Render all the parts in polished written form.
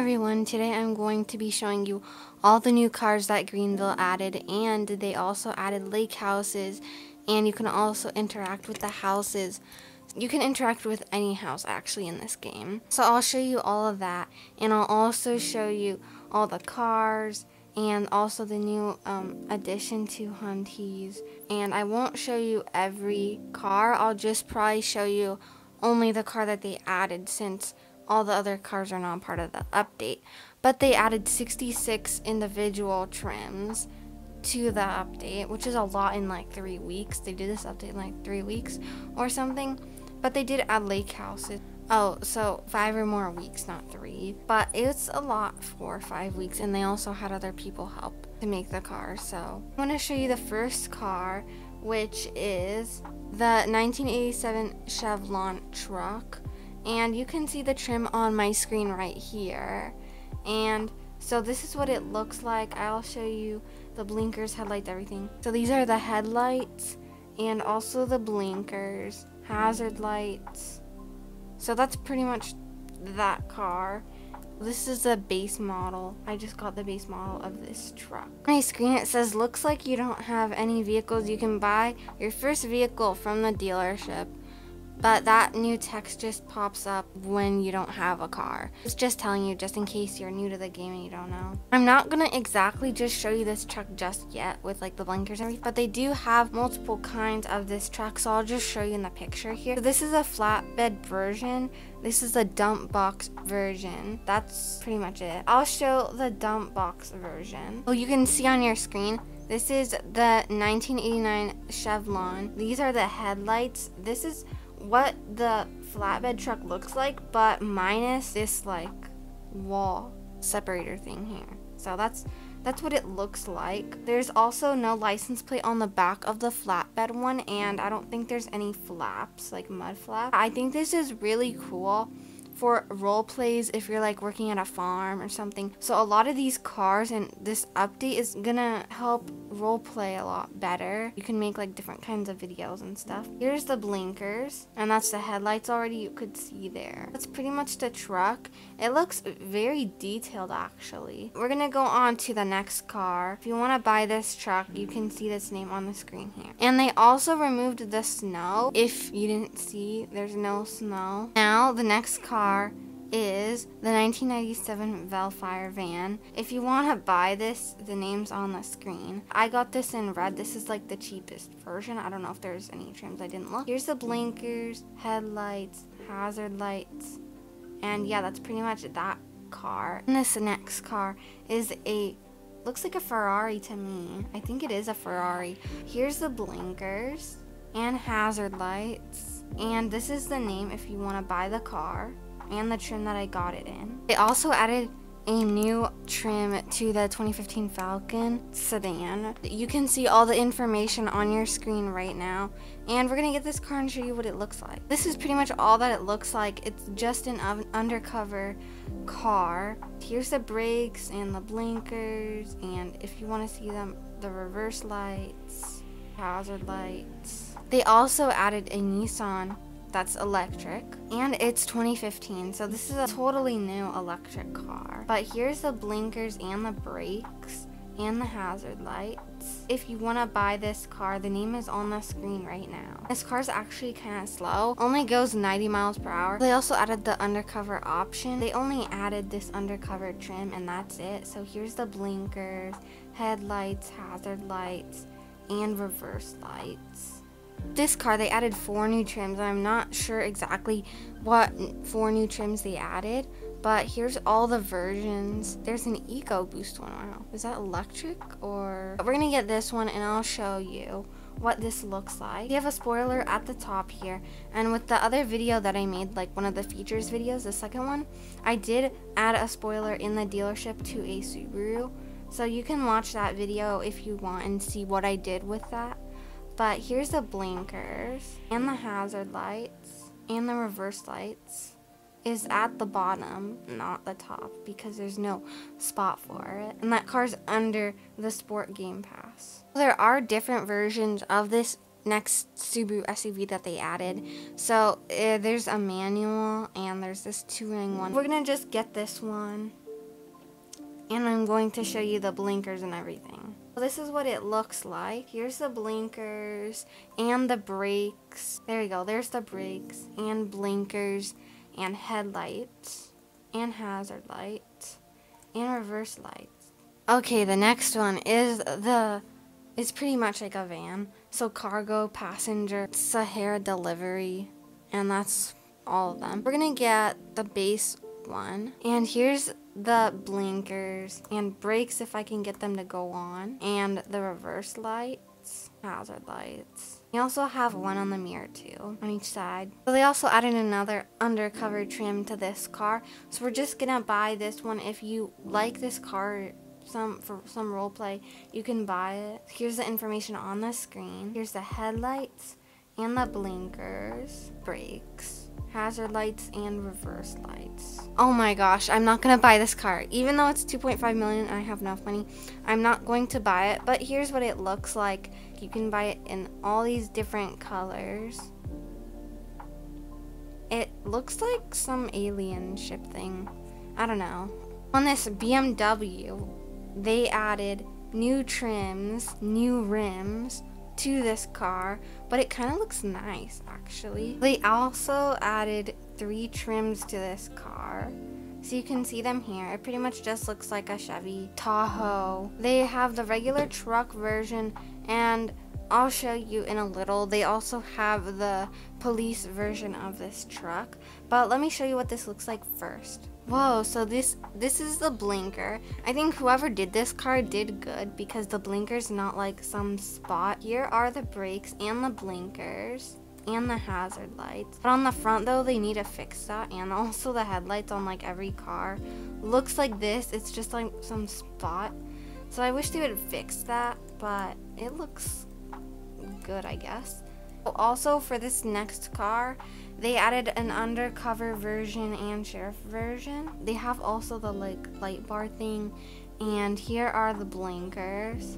everyone, today I'm going to be showing you all the new cars that Greenville added, and they also added lake houses, and you can also interact with the houses. You can interact with any house actually in this game. So I'll show you all of that, and I'll also show you all the cars and also the new addition to Huntys. And I won't show you every car, I'll just probably show you only the car that they added, since all the other cars are not part of the update. But they added 66 individual trims to the update, which is a lot in like 3 weeks. They did this update in like 3 weeks or something. But they did add lake houses. Oh, so 5 or more weeks, not 3. But it's a lot for 5 weeks, and they also had other people help to make the car. So I want to show you the first car, which is the 1987 Chevron Truck. And you can see the trim on my screen right here. And so this is what it looks like. I'll show you the blinkers, headlights, everything. So these are the headlights and also the blinkers, hazard lights. So that's pretty much that car. This is the base model. I just got the base model of this truck. On my screen it says, looks like you don't have any vehicles. You can buy your first vehicle from the dealership. But that new text just pops up when you don't have a car. It's just telling you, just in case you're new to the game and you don't know. I'm not gonna exactly just show you this truck just yet with like the blinkers and everything, but they do have multiple kinds of this truck, so I'll just show you in the picture here. So this is a flatbed version. This is a dump box version. That's pretty much it. I'll show the dump box version. So you can see on your screen, this is the 1989 Chevron. These are the headlights. This is what the flatbed truck looks like, but minus this like wall separator thing here. So that's what it looks like. There's also no license plate on the back of the flatbed one, and I don't think there's any flaps, like mud flaps. I think this is really cool for role plays if you're like working at a farm or something. So a lot of these cars and this update is gonna help role play a lot better. You can make like different kinds of videos and stuff. Here's the blinkers, and that's the headlights already, you could see there. That's pretty much the truck. It looks very detailed actually. We're gonna go on to the next car. If you want to buy this truck, you can see this name on the screen here. And they also removed the snow. If you didn't see, there's no snow. Now the next car is the 1997 Velfire van. If you want to buy this, the name's on the screen. I got this in red. This is like the cheapest version. I don't know if there's any trims, I didn't look. Here's the blinkers, headlights, hazard lights, and yeah, that's pretty much that car. And this next car is looks like a Ferrari to me. I think it is a Ferrari. Here's the blinkers and hazard lights, and this is the name if you want to buy the car and the trim that I got it in. They also added a new trim to the 2015 Falcon sedan. You can see all the information on your screen right now, and we're gonna get this car and show you what it looks like. This is pretty much all that it looks like. It's just an undercover car. Here's the brakes and the blinkers, and if you want to see them, the reverse lights, hazard lights. They also added a Nissan that's electric, and it's 2015, so this is a totally new electric car. But here's the blinkers and the brakes and the hazard lights. If you want to buy this car, the name is on the screen right now. This car is actually kind of slow, only goes 90 miles per hour. They also added the undercover option. They only added this undercover trim, and that's it. So here's the blinkers, headlights, hazard lights, and reverse lights. This car, they added 4 new trims. I'm not sure exactly what 4 new trims they added, but here's all the versions. There's an EcoBoost one. Wow, is that electric? Or we're gonna get this one, and I'll show you what this looks like. You have a spoiler at the top here, and with the other video that I made, like one of the features videos, the second one, I did add a spoiler in the dealership to a Subaru, so you can watch that video if you want and see what I did with that. But here's the blinkers and the hazard lights, and the reverse lights is at the bottom, not the top, because there's no spot for it. And that car's under the Sport Game Pass. There are different versions of this next Subaru SUV that they added. So there's a manual and there's this touring one. We're gonna just get this one. and I'm going to show you the blinkers and everything. So this is what it looks like. Here's the blinkers and the brakes. There you go. There's the brakes and blinkers and headlights and hazard lights and reverse lights. Okay, the next one is it's pretty much like a van. So cargo, passenger, Sahara delivery, and that's all of them. We're gonna get the base one, and here's the blinkers and brakes if I can get them to go on, and the reverse lights, hazard lights. We also have one on the mirror too, on each side. So they also added another undercover trim to this car, so we're just gonna buy this one. If you like this car, for some role play, you can buy it. Here's the information on the screen. Here's the headlights and the blinkers, brakes, hazard lights, and reverse lights. Oh my gosh, I'm not gonna buy this car. Even though it's 2.5 million and I have enough money, I'm not going to buy it. But here's what it looks like. You can buy it in all these different colors. It looks like some alien ship thing. I don't know. On this BMW, they added new trims, new rims to this car, but it kind of looks nice actually. They also added 3 trims to this car, so you can see them here. It pretty much just looks like a Chevy Tahoe. They have the regular truck version, and I'll show you in a little. They also have the police version of this truck, but let me show you what this looks like first. Whoa, so this is the blinker. I think whoever did this car did good, because the blinker's not like some spot. Here are the brakes and the blinkers and the hazard lights. But on the front though, they need to fix that, and also the headlights on like every car looks like this. It's just like some spot. So I wish they would fix that, but it looks good, I guess. Also, for this next car, they added an undercover version and sheriff version. They have also the like light bar thing, and here are the blinkers.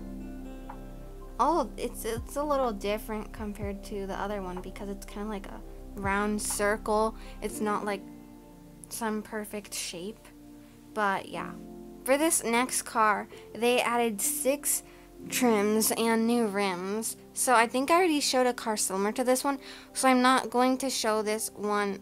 Oh, it's a little different compared to the other one because it's kind of like a round circle. It's not like some perfect shape, but yeah. For this next car, they added 6 trims and new rims. So I think I already showed a car similar to this one, so I'm not going to show this one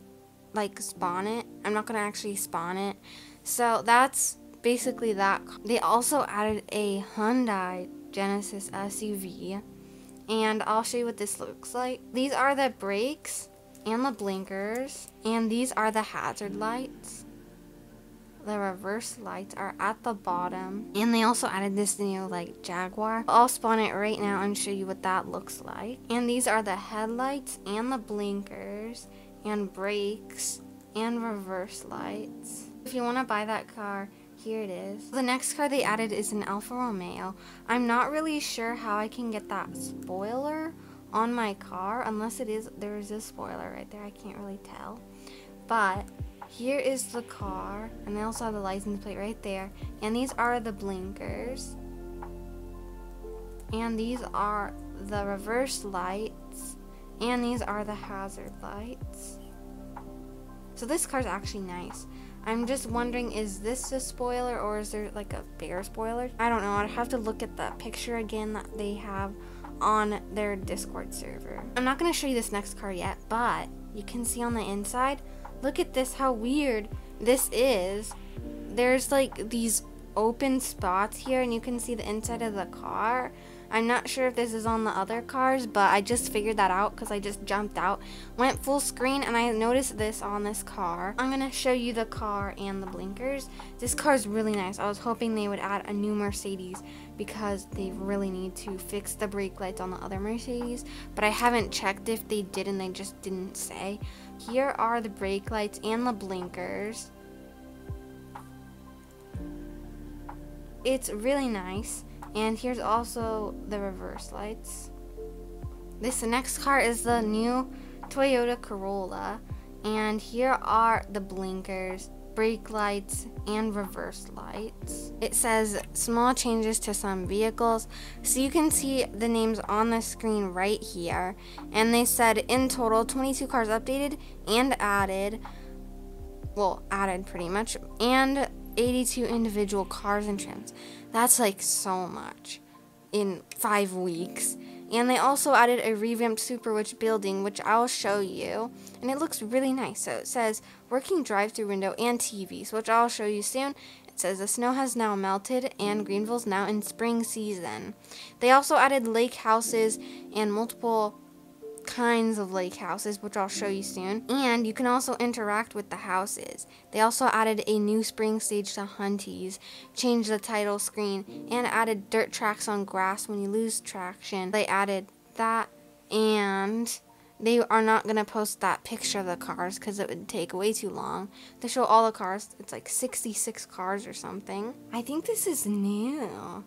like spawn it. I'm not going to actually spawn it. So that's basically that. They also added a Hyundai Genesis Suv, and I'll show you what this looks like. These are the brakes and the blinkers, and these are the hazard lights. The reverse lights are at the bottom, and they also added this new like Jaguar. I'll spawn it right now and show you what that looks like. And these are the headlights and the blinkers and brakes and reverse lights. If you want to buy that car, here it is. The next car they added is an Alfa Romeo. I'm not really sure how I can get that spoiler on my car, unless there is a spoiler right there. I can't really tell, but here is the car, and they also have the license plate right there. And these are the blinkers. And these are the reverse lights. And these are the hazard lights. So this car's actually nice. I'm just wondering, is this a spoiler or is there like a bigger spoiler? I don't know. I'd have to look at the picture again that they have on their Discord server. I'm not going to show you this next car yet, but you can see on the inside, look at this, how weird this is. There's like these open spots here, and you can see the inside of the car. I'm not sure if this is on the other cars, but I just figured that out because I just jumped out, went full screen, and I noticed this on this car. I'm gonna show you the car and the blinkers. This car is really nice. I was hoping they would add a new Mercedes because they really need to fix the brake lights on the other Mercedes, but I haven't checked if they did, and they just didn't say. Here are the brake lights and the blinkers. It's really nice. And here's also the reverse lights. This next car is the new Toyota Corolla. And here are the blinkers, brake lights, and reverse lights. It says small changes to some vehicles. So you can see the names on the screen right here. And they said in total 22 cars updated and added. Well, added pretty much. And 82 individual cars and trims. That's like so much in 5 weeks. And they also added a revamped Super Rich building, which I'll show you. And it looks really nice. So it says working drive-through window and TVs, which I'll show you soon. It says the snow has now melted and Greenville's now in spring season. They also added lake houses and multiple kinds of lake houses, which I'll show you soon. And you can also interact with the houses. They also added a new spring stage to Hunty's, changed the title screen, and added dirt tracks on grass when you lose traction. They added that, and they are not going to post that picture of the cars because it would take way too long to show all the cars. It's like 66 cars or something. I think this is new.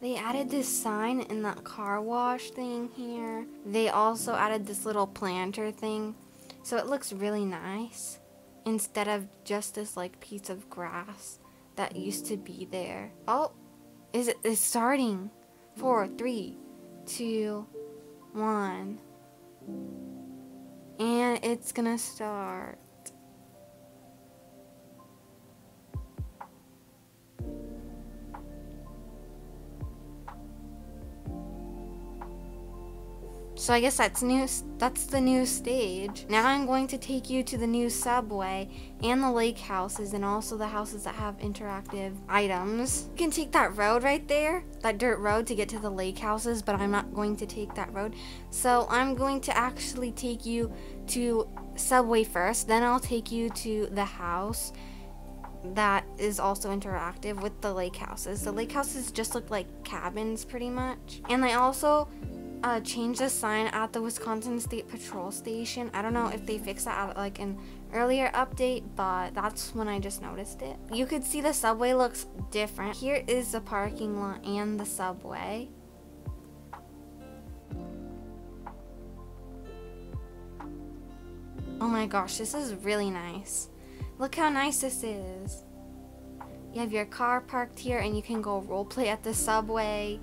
They added this sign in that car wash thing here. They also added this little planter thing. So it looks really nice instead of just this like piece of grass that used to be there. Oh, it's starting. 4, 3, 2, 1. And it's gonna start. So I guess that's the new stage. Now I'm going to take you to the new subway and the lake houses and also the houses that have interactive items. You can take that road right there, that dirt road, to get to the lake houses, but I'm not going to take that road. So I'm going to actually take you to subway first, then I'll take you to the house that is also interactive with the lake houses. The lake houses just look like cabins pretty much. And they also changed the sign at the Wisconsin State Patrol Station. I don't know if they fixed that at like an earlier update, but that's when I just noticed it. You could see the subway looks different. Here is the parking lot and the subway. Oh my gosh, this is really nice. Look how nice this is. You have your car parked here and you can go roleplay at the subway.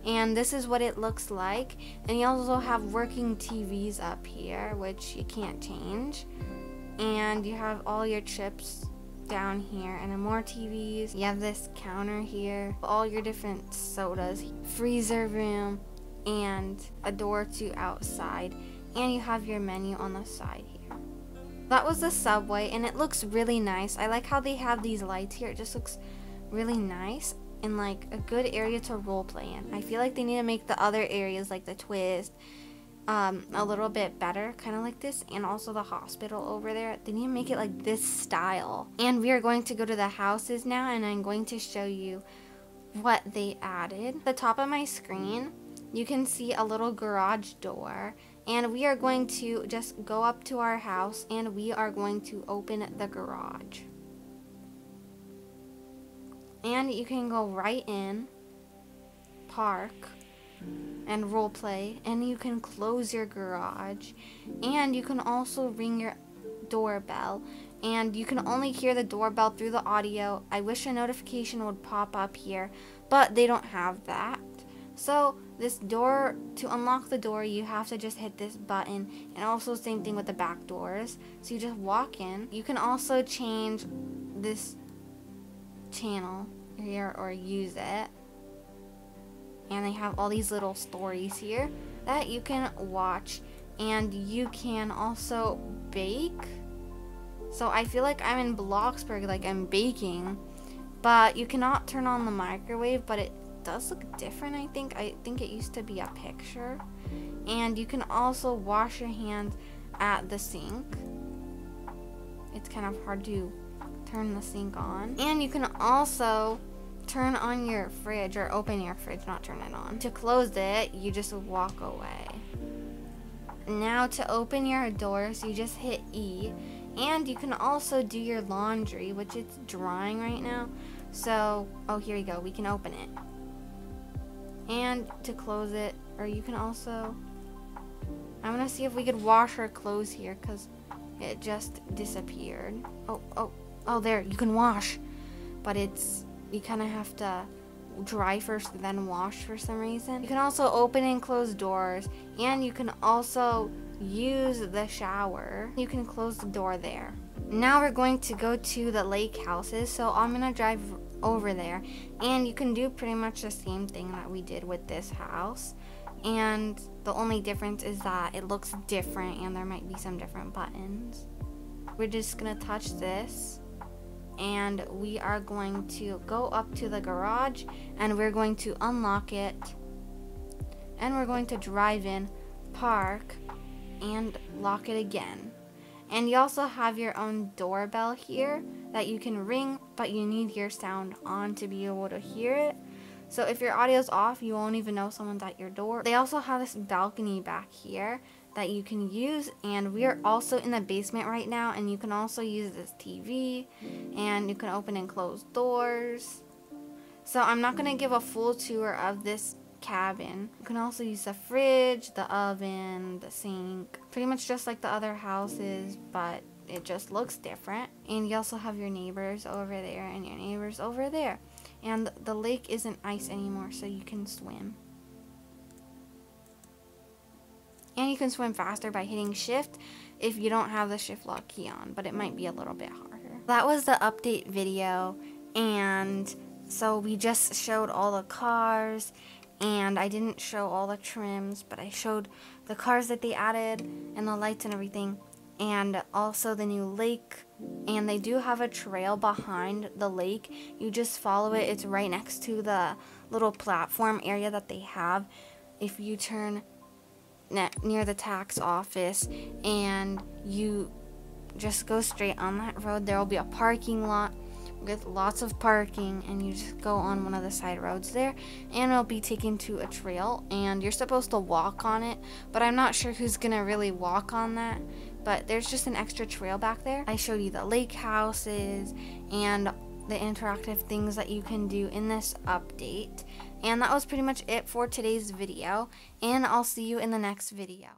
And this is what it looks like. And you also have working TVs up here, which you can't change. And you have all your chips down here and then more TVs. You have this counter here, all your different sodas, freezer room, and a door to outside. And you have your menu on the side here. That was the subway, and it looks really nice. I like how they have these lights here. It just looks really nice. In like a good area to role play in. I feel like they need to make the other areas like the twist a little bit better, kind of like this, and also the hospital over there. They need to make it like this style. And we are going to go to the houses now, and I'm going to show you what they added. At the top of my screen, you can see a little garage door, and we are going to just go up to our house and we are going to open the garage. And you can go right in, park, and roleplay, and you can close your garage, and you can also ring your doorbell, and you can only hear the doorbell through the audio. I wish a notification would pop up here, but they don't have that. So this door, to unlock the door, you have to just hit this button, and also same thing with the back doors. So you just walk in. You can also change this channel here or use it, and they have all these little stories here that you can watch, and you can also bake. So I feel like I'm in Bloxburg, like I'm baking, but you cannot turn on the microwave, but it does look different. I think it used to be a picture. And you can also wash your hands at the sink. It's kind of hard to turn the sink on. And you can also turn on your fridge, or open your fridge, not turn it on. To close it, you just walk away. Now to open your doors, you just hit E. And you can also do your laundry, which it's drying right now. So, oh, here we go. We can open it. And to close it, or you can also, I'm gonna see if we could wash our clothes here, because it just disappeared. Oh, there, you can wash, but you kind of have to dry first, then wash for some reason. You can also open and close doors, and you can also use the shower. You can close the door there. Now we're going to go to the Lakehouses, so I'm gonna drive over there, and you can do pretty much the same thing that we did with this house, and the only difference is that it looks different and there might be some different buttons. We're just gonna touch this, and we are going to go up to the garage, and we're going to unlock it, and we're going to drive in, park, and lock it again. And you also have your own doorbell here that you can ring, but you need your sound on to be able to hear it. So if your audio's off, you won't even know someone's at your door. They also have this balcony back here that you can use, and we are also in the basement right now, and you can also use this TV, and you can open and close doors. So I'm not going to give a full tour of this cabin. You can also use the fridge, the oven, the sink, pretty much just like the other houses, but it just looks different. And you also have your neighbors over there and your neighbors over there. And the lake isn't ice anymore, so you can swim. And you can swim faster by hitting shift if you don't have the shift lock key on, but it might be a little bit harder. That was the update video, and so we just showed all the cars, and I didn't show all the trims, but I showed the cars that they added and the lights and everything, and also the new lake. And they do have a trail behind the lake. You just follow it. It's right next to the little platform area that they have. If you turn near the tax office and you just go straight on that road, there will be a parking lot with lots of parking, and you just go on one of the side roads there, and it'll be taken to a trail, and you're supposed to walk on it, but I'm not sure who's gonna really walk on that. But there's just an extra trail back there. I showed you the lake houses and the interactive things that you can do in this update, and that was pretty much it for today's video, and I'll see you in the next video.